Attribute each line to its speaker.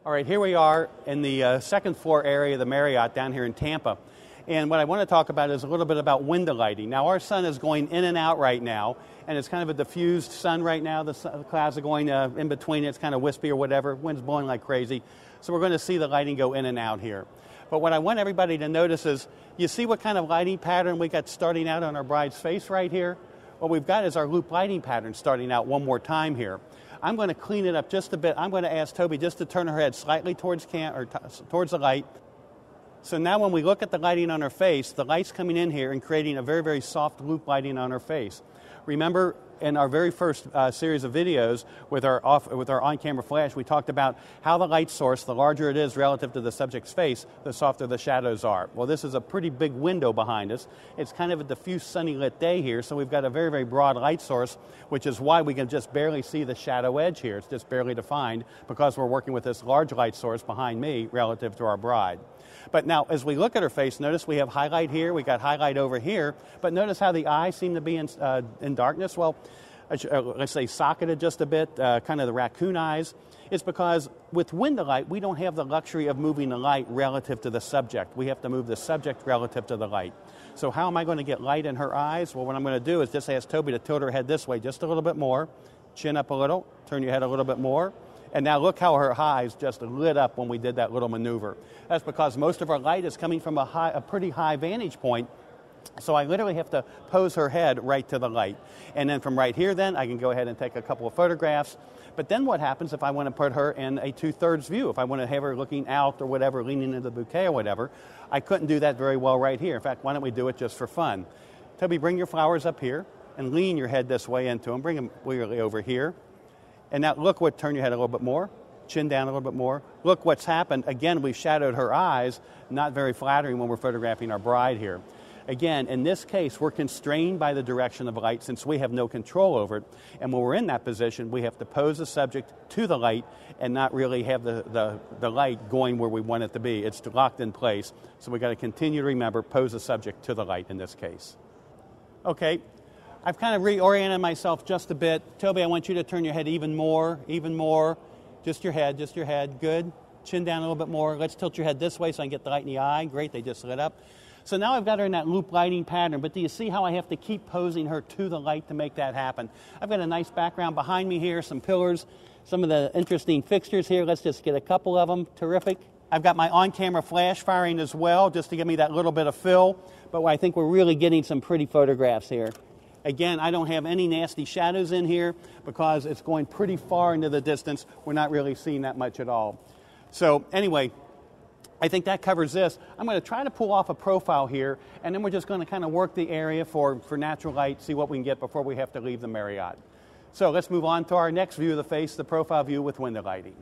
Speaker 1: All right, here we are in the second floor area of the Marriott down here in Tampa. And what I want to talk about is a little bit about window lighting. Now, our sun is going in and out right now, and it's kind of a diffused sun right now. The clouds are going in between. It's kind of wispy or whatever. Wind's blowing like crazy. So we're going to see the lighting go in and out here. But what I want everybody to notice is, you see what kind of lighting pattern we got starting out on our bride's face right here? What we've got is our loop lighting pattern starting out one more time here. I'm going to clean it up just a bit. I'm going to ask Toby just to turn her head slightly towards towards the light. So now when we look at the lighting on her face, the light's coming in here and creating a very, very soft loop lighting on her face. Remember, in our very first series of videos with our on-camera flash, we talked about how the light source, the larger it is relative to the subject's face, the softer the shadows are. Well, this is a pretty big window behind us. It's kind of a diffuse, sunny lit day here, so we've got a very, very broad light source, which is why we can just barely see the shadow edge here. It's just barely defined because we're working with this large light source behind me relative to our bride. But now, as we look at her face, notice we have highlight here, we got highlight over here, but notice how the eyes seem to be in darkness. Well, let's say socketed just a bit, kind of the raccoon eyes. It's because with window light, we don't have the luxury of moving the light relative to the subject. We have to move the subject relative to the light. So how am I going to get light in her eyes? Well, what I'm going to do is just ask Toby to tilt her head this way just a little bit more, chin up a little, turn your head a little bit more. And now look how her eyes just lit up when we did that little maneuver. That's because most of our light is coming from a pretty high vantage point. So I literally have to pose her head right to the light. And then from right here then, I can go ahead and take a couple of photographs. But then what happens if I want to put her in a 2/3 view? If I want to have her looking out or whatever, leaning into the bouquet or whatever, I couldn't do that very well right here. In fact, why don't we do it just for fun? Toby, bring your flowers up here and lean your head this way into them. Bring them really over here. And now look what, turn your head a little bit more, chin down a little bit more. Look what's happened. Again, we've shadowed her eyes, not very flattering when we're photographing our bride here. Again, in this case, we're constrained by the direction of light since we have no control over it. And when we're in that position, we have to pose the subject to the light and not really have the light going where we want it to be. It's locked in place. So we've got to continue to remember, pose the subject to the light in this case. Okay. I've kind of reoriented myself just a bit. Toby, I want you to turn your head even more. Just your head. Good. Chin down a little bit more. Let's tilt your head this way so I can get the light in the eye. Great, they just lit up. So now I've got her in that loop lighting pattern, but do you see how I have to keep posing her to the light to make that happen? I've got a nice background behind me here, some pillars, some of the interesting fixtures here. Let's just get a couple of them. Terrific. I've got my on-camera flash firing as well, just to give me that little bit of fill, but I think we're really getting some pretty photographs here. Again, I don't have any nasty shadows in here because it's going pretty far into the distance. We're not really seeing that much at all. So anyway, I think that covers this. I'm going to try to pull off a profile here, and then we're just going to kind of work the area for natural light, see what we can get before we have to leave the Marriott. So let's move on to our next view of the face, the profile view with window lighting.